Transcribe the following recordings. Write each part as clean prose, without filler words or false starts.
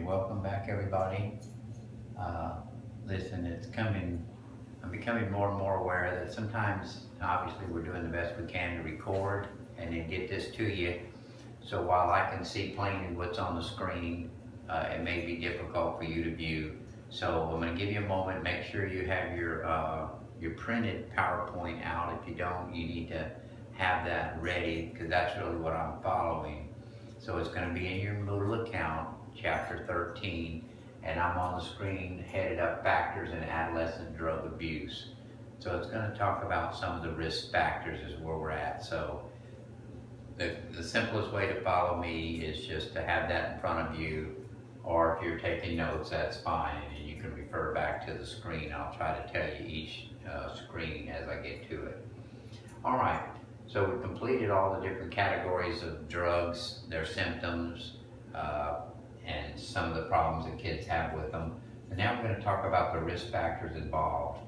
welcome back everybody. Uh, Listen, I'm becoming more and more aware that sometimes, obviously, we're doing the best we can to record and then get this to you. So while I can see plainly what's on the screen, it may be difficult for you to view. So I'm going to give you a moment. Make sure you have your printed PowerPoint out. If you don't, you need to have that ready because that's really what I'm following. So it's going to be in your Moodle account, Chapter 13, and I'm on the screen headed up Factors in Adolescent Drug Abuse. So it's going to talk about some of the risk factors is where we're at. So the simplest way to follow me is just to have that in front of you, or if you're taking notes, that's fine, and you can refer back to the screen. I'll try to tell you each screen as I get to it. All right, so we've completed all the different categories of drugs, their symptoms, and some of the problems that kids have with them. And now we're going to talk about the risk factors involved.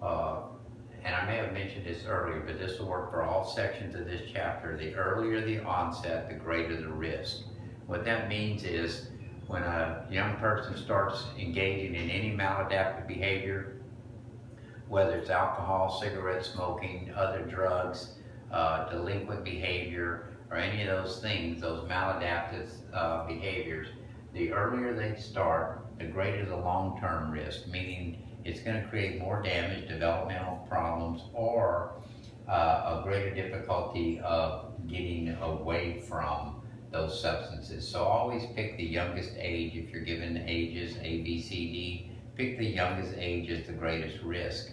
And I may have mentioned this earlier, but this will work for all sections of this chapter. The earlier the onset, the greater the risk. What that means is when a young person starts engaging in any maladaptive behavior, whether it's alcohol, cigarette smoking, other drugs, delinquent behavior, or any of those things, those maladaptive behaviors, the earlier they start, the greater the long-term risk, meaning it's going to create more damage, developmental problems, or a greater difficulty of getting away from those substances. So always pick the youngest age. If you're given the ages A, B, C, D, pick the youngest age as the greatest risk.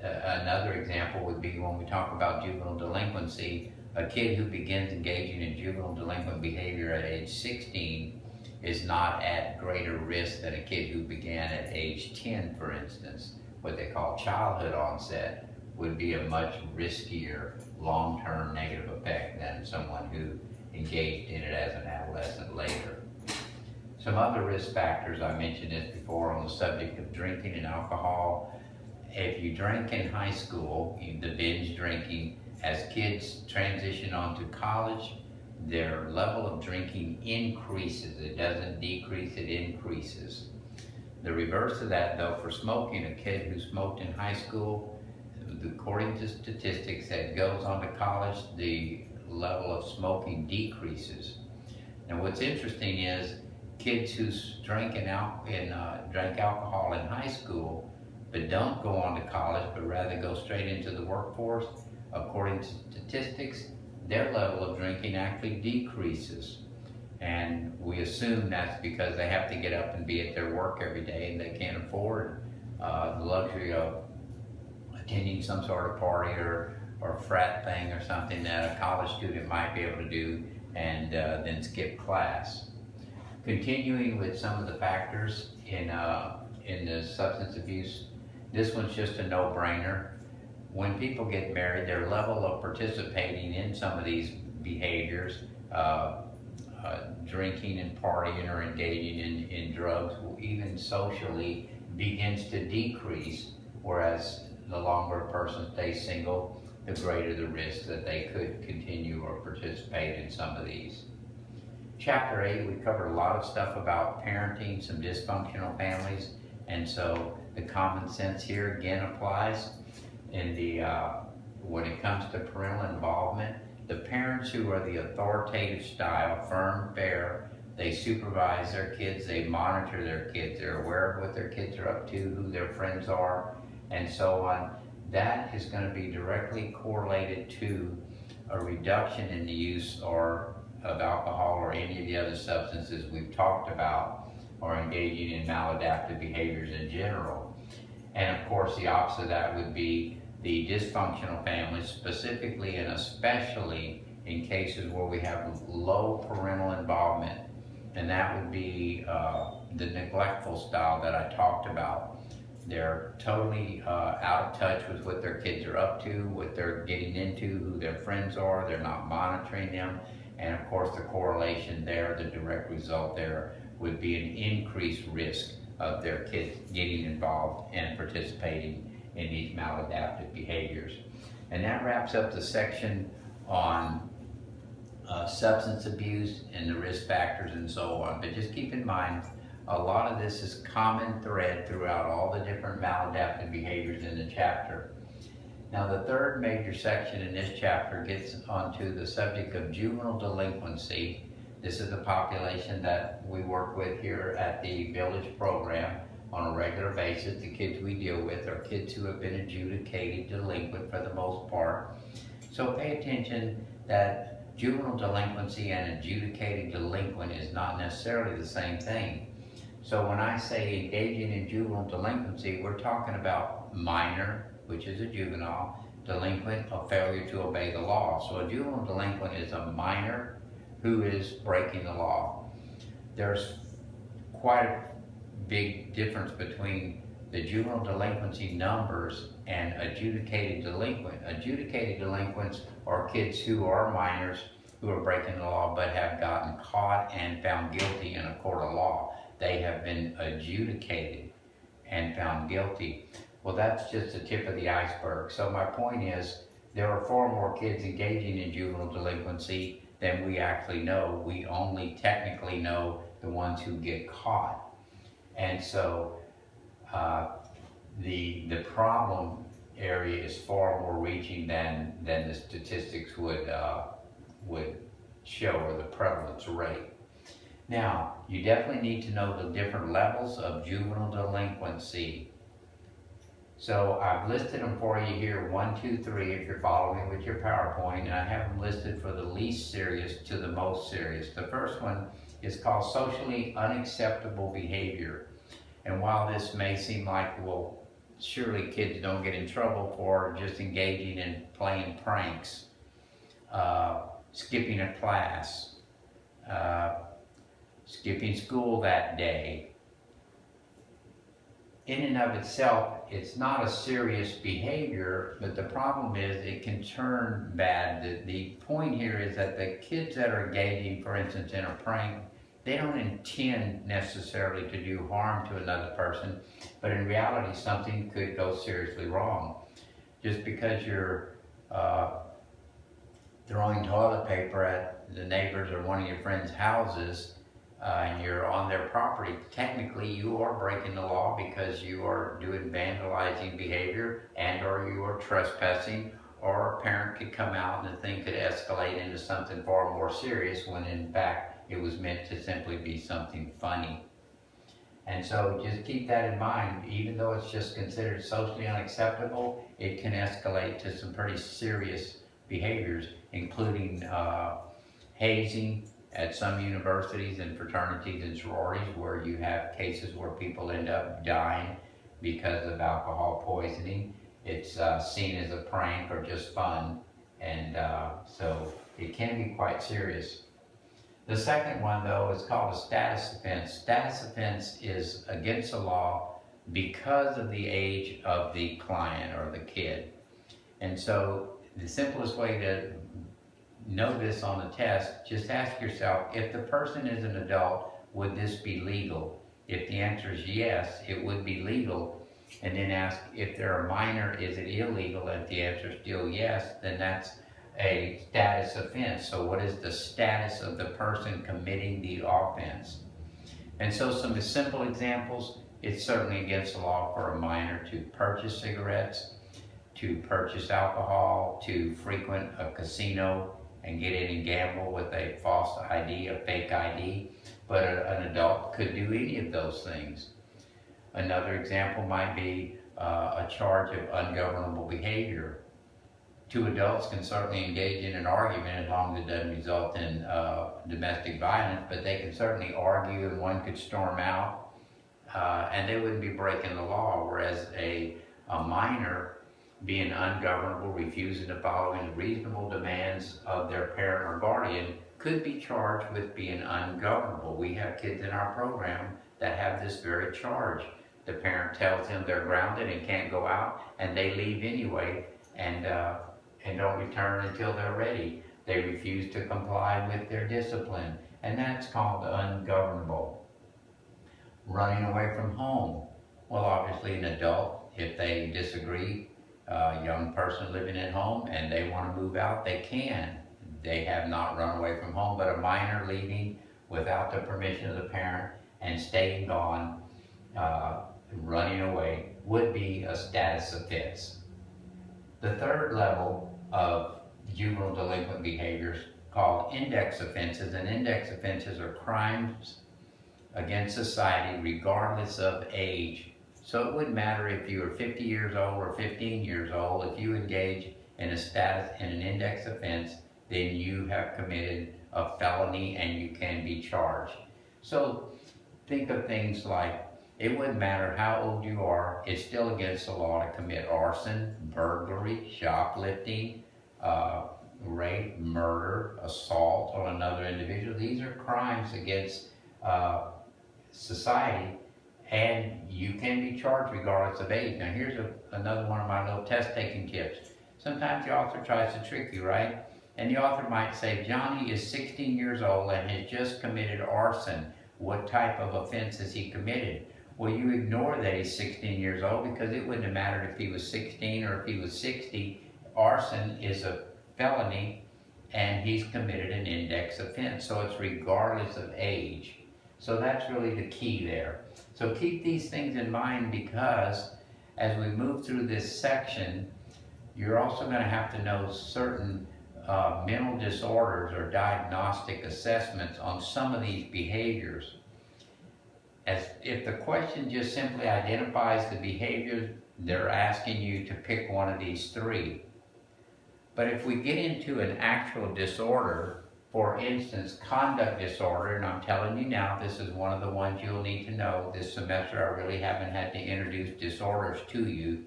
Another example would be when we talk about juvenile delinquency, a kid who begins engaging in juvenile delinquent behavior at age 16 is not at greater risk than a kid who began at age 10, for instance. What they call childhood onset would be a much riskier long-term negative effect than someone who engaged in it as an adolescent later. Some other risk factors, I mentioned this before on the subject of drinking and alcohol. If you drink in high school, the binge drinking, as kids transition on to college, their level of drinking increases. It doesn't decrease, it increases. The reverse of that, though, for smoking, a kid who smoked in high school, according to statistics, that goes on to college, the level of smoking decreases. And what's interesting is kids who drank alcohol in high school but don't go on to college, but rather go straight into the workforce, according to statistics, their level of drinking actually decreases. And we assume that's because they have to get up and be at their work every day and they can't afford the luxury of attending some sort of party or frat thing or something that a college student might be able to do and then skip class. Continuing with some of the factors in the substance abuse, this one's just a no-brainer. When people get married, their level of participating in some of these behaviors, drinking and partying or engaging in drugs, even socially, begins to decrease, whereas the longer a person stays single, the greater the risk that they could continue or participate in some of these. Chapter 8, we covered a lot of stuff about parenting, some dysfunctional families, and so the common sense here again applies. When it comes to parental involvement, the parents who are the authoritative style, firm, fair, they supervise their kids, they monitor their kids, they're aware of what their kids are up to, who their friends are, and so on. That is going to be directly correlated to a reduction in the use of alcohol or any of the other substances we've talked about, or engaging in maladaptive behaviors in general. And of course, the opposite of that would be the dysfunctional families, specifically and especially in cases where we have low parental involvement. And that would be the neglectful style that I talked about. They're totally out of touch with what their kids are up to, what they're getting into, who their friends are. They're not monitoring them. And of course, the correlation there, the direct result there, would be an increased risk of their kids getting involved and participating in these maladaptive behaviors. And that wraps up the section on substance abuse and the risk factors and so on. But just keep in mind, a lot of this is common thread throughout all the different maladaptive behaviors in the chapter. Now, the third major section in this chapter gets onto the subject of juvenile delinquency. This is the population that we work with here at the Village program on a regular basis. The kids we deal with are kids who have been adjudicated delinquent for the most part. So pay attention that juvenile delinquency and adjudicated delinquent is not necessarily the same thing. So when I say engaging in juvenile delinquency, we're talking about minor, which is a juvenile, delinquent, a failure to obey the law. So a juvenile delinquent is a minor who is breaking the law. There's quite a big difference between the juvenile delinquency numbers and adjudicated delinquent. Adjudicated delinquents are kids who are minors who are breaking the law but have gotten caught and found guilty in a court of law. They have been adjudicated and found guilty. Well, that's just the tip of the iceberg. So my point is, there are far more kids engaging in juvenile delinquency than we actually know. We only technically know the ones who get caught. And so the problem area is far more reaching than the statistics would show, or the prevalence rate. Now, you definitely need to know the different levels of juvenile delinquency. So I've listed them for you here, 1, 2, 3, if you're following with your PowerPoint, and I have them listed for the least serious to the most serious. The first one is called socially unacceptable behavior. And while this may seem like, well, surely kids don't get in trouble for just engaging in playing pranks, skipping a class, skipping school that day. In and of itself, it's not a serious behavior, but the problem is it can turn bad. The point here is that the kids that are engaging, for instance, in a prank, they don't intend necessarily to do harm to another person, but in reality, something could go seriously wrong. Just because you're throwing toilet paper at the neighbors or one of your friends' houses, and you're on their property, technically you are breaking the law because you are doing vandalizing behavior and or you are trespassing, or a parent could come out and the thing could escalate into something far more serious when in fact it was meant to simply be something funny. And so just keep that in mind. Even though it's just considered socially unacceptable, it can escalate to some pretty serious behaviors, including hazing at some universities and fraternities and sororities, where you have cases where people end up dying because of alcohol poisoning. It's seen as a prank or just fun, and so it can be quite serious. The second one, though, is called a status offense. Status offense is against the law because of the age of the client or the kid. And so the simplest way to know this on the test, just ask yourself, if the person is an adult, would this be legal? If the answer is yes, it would be legal. And then ask, if they're a minor, is it illegal? If the answer is still yes, then that's a status offense. So what is the status of the person committing the offense? And so some simple examples, it's certainly against the law for a minor to purchase cigarettes, to purchase alcohol, to frequent a casino and get in and gamble with a false ID, a fake ID, but an adult could do any of those things. Another example might be a charge of ungovernable behavior. Two adults can certainly engage in an argument as long as it doesn't result in domestic violence, but they can certainly argue and one could storm out and they wouldn't be breaking the law, whereas a minor being ungovernable, refusing to follow any reasonable demands of their parent or guardian could be charged with being ungovernable. We have kids in our program that have this very charge. The parent tells them they're grounded and can't go out, and they leave anyway and don't return until they're ready. They refuse to comply with their discipline, and that's called ungovernable. Running away from home. Well, obviously an adult, if they disagree, a young person living at home and they want to move out, they can. they have not run away from home, but a minor leaving without the permission of the parent and staying gone, running away, would be a status offense. The third level of juvenile delinquent behaviors called index offenses, and index offenses are crimes against society regardless of age. So it wouldn't matter if you were 50 years old or 15 years old. If you engage in an index offense, then you have committed a felony and you can be charged. So think of things like, it wouldn't matter how old you are, it's still against the law to commit arson, burglary, shoplifting, rape, murder, assault on another individual. These are crimes against society, and you can be charged regardless of age. Now here's another one of my little test-taking tips. Sometimes the author tries to trick you, right? And the author might say, Johnny is 16 years old and has just committed arson. What type of offense has he committed? Well, you ignore that he's 16 years old, because it wouldn't have mattered if he was 16 or if he was 60. Arson is a felony and he's committed an index offense. So it's regardless of age. So that's really the key there. So keep these things in mind, because as we move through this section, you're also going to have to know certain mental disorders or diagnostic assessments on some of these behaviors. As if the question just simply identifies the behaviors, they're asking you to pick one of these three. But if we get into an actual disorder, for instance, conduct disorder, and I'm telling you now, this is one of the ones you'll need to know. This semester I really haven't had to introduce disorders to you,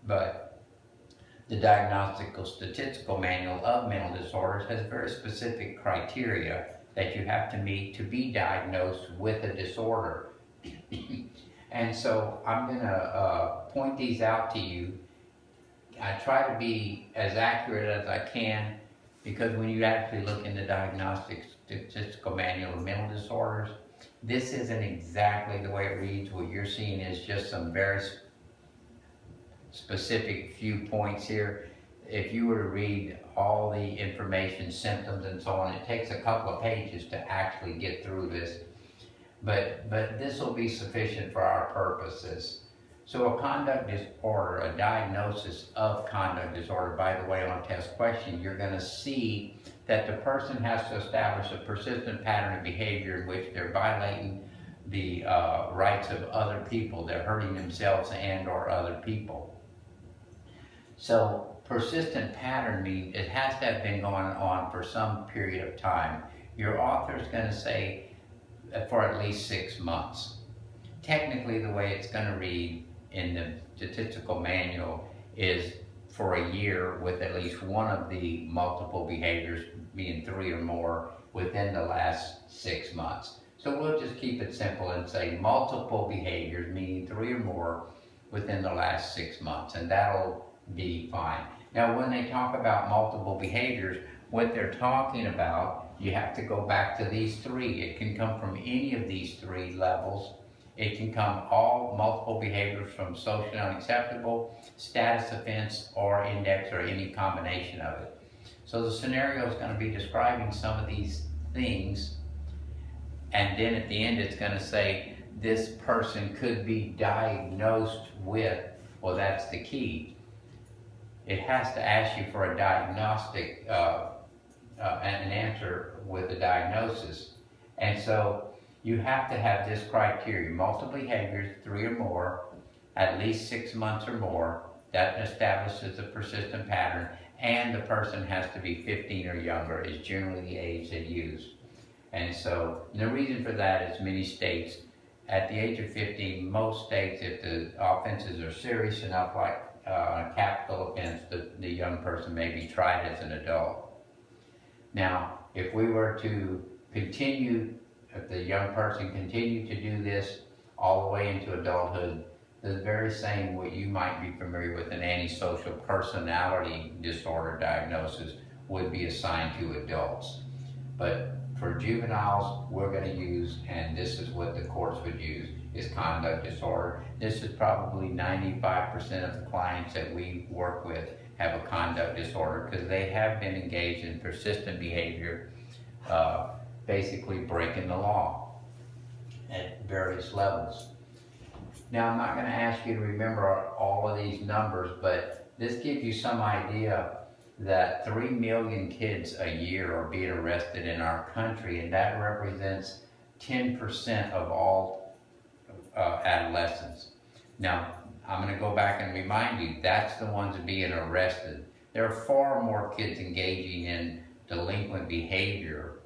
but the Diagnostical Statistical Manual of Mental Disorders has very specific criteria that you have to meet to be diagnosed with a disorder. And so I'm going to point these out to you. I try to be as accurate as I can, because when you actually look in the Diagnostic Statistical Manual of Mental Disorders, this isn't exactly the way it reads. What you're seeing is just some very specific few points here. If you were to read all the information, symptoms, and so on, it takes a couple of pages to actually get through this. But this will be sufficient for our purposes. So a conduct disorder, a diagnosis of conduct disorder, by the way, on a test question, you're going to see that the person has to establish a persistent pattern of behavior in which they're violating the rights of other people. They're hurting themselves and or other people. So persistent pattern means it has to have been going on for some period of time. Your author is going to say for at least 6 months. Technically, the way it's going to read in the statistical manual is for a year, with at least one of the multiple behaviors, being 3 or more, within the last 6 months. So we'll just keep it simple and say multiple behaviors, meaning 3 or more, within the last 6 months, and that'll be fine. Now, when they talk about multiple behaviors, what they're talking about, you have to go back to these 3. It can come from any of these 3 levels. It can come all multiple behaviors from socially unacceptable, status offense, or index, or any combination of it. So the scenario is going to be describing some of these things, and then at the end it's going to say this person could be diagnosed with, well, that's the key. It has to ask you for a diagnostic, an answer with a diagnosis. And so you have to have this criteria: multiple behaviors, 3 or more, at least 6 months or more. That establishes a persistent pattern, and the person has to be 15 or younger is generally the age they use. And so the reason for that is many states, at the age of 15, most states, if the offenses are serious enough, like a capital offense, the young person may be tried as an adult. Now, if we were to continue, if the young person continued to do this all the way into adulthood, the very same what you might be familiar with an antisocial personality disorder diagnosis would be assigned to adults. But for juveniles, we're going to use, and this is what the courts would use, is conduct disorder. This is probably 95% of the clients that we work with have a conduct disorder because they have been engaged in persistent behavior, basically breaking the law at various levels. Now, I'm not going to ask you to remember all of these numbers, but this gives you some idea that 3 million kids a year are being arrested in our country, and that represents 10% of all adolescents. Now, I'm going to go back and remind you, that's the ones being arrested. There are far more kids engaging in delinquent behavior,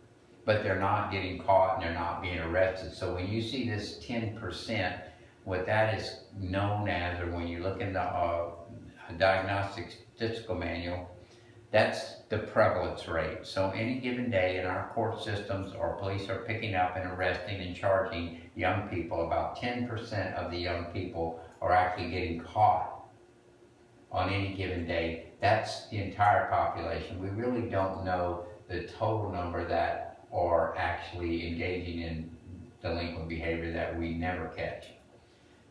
but they're not getting caught and they're not being arrested. So when you see this 10%, what that is known as, or when you look in the Diagnostic Statistical Manual, that's the prevalence rate. So any given day in our court systems, our police are picking up and arresting and charging young people. About 10% of the young people are actually getting caught on any given day. That's the entire population. We really don't know the total number that are actually engaging in delinquent behavior that we never catch.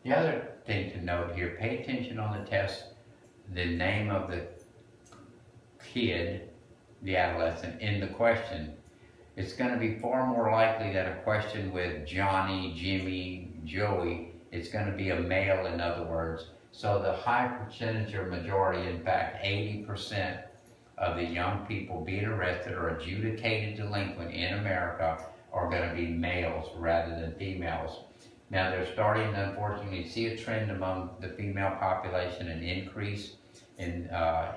The other thing to note here, pay attention on the test, the name of the kid, the adolescent, in the question. It's going to be far more likely that a question with Johnny, Jimmy, Joey, it's going to be a male, in other words. So the high percentage or majority, in fact 80% of the young people being arrested or adjudicated delinquent in America are going to be males rather than females. Now they're starting to unfortunately see a trend among the female population, an increase in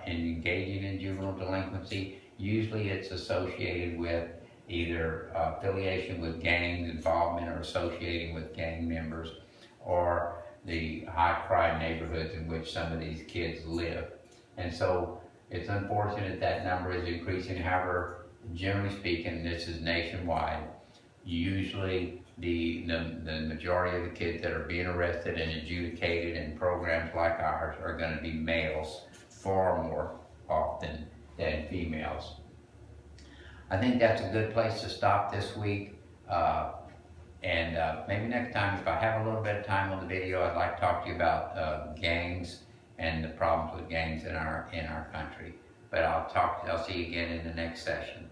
engaging in juvenile delinquency. Usually it's associated with either affiliation with gang involvement or associating with gang members, or the high crime neighborhoods in which some of these kids live. And so it's unfortunate that number is increasing. However, generally speaking, this is nationwide. Usually the majority of the kids that are being arrested and adjudicated in programs like ours are going to be males far more often than females. I think that's a good place to stop this week. Maybe next time, if I have a little bit of time on the video, I'd like to talk to you about gangs and the problems with gangs in our country. But I'll see you again in the next session.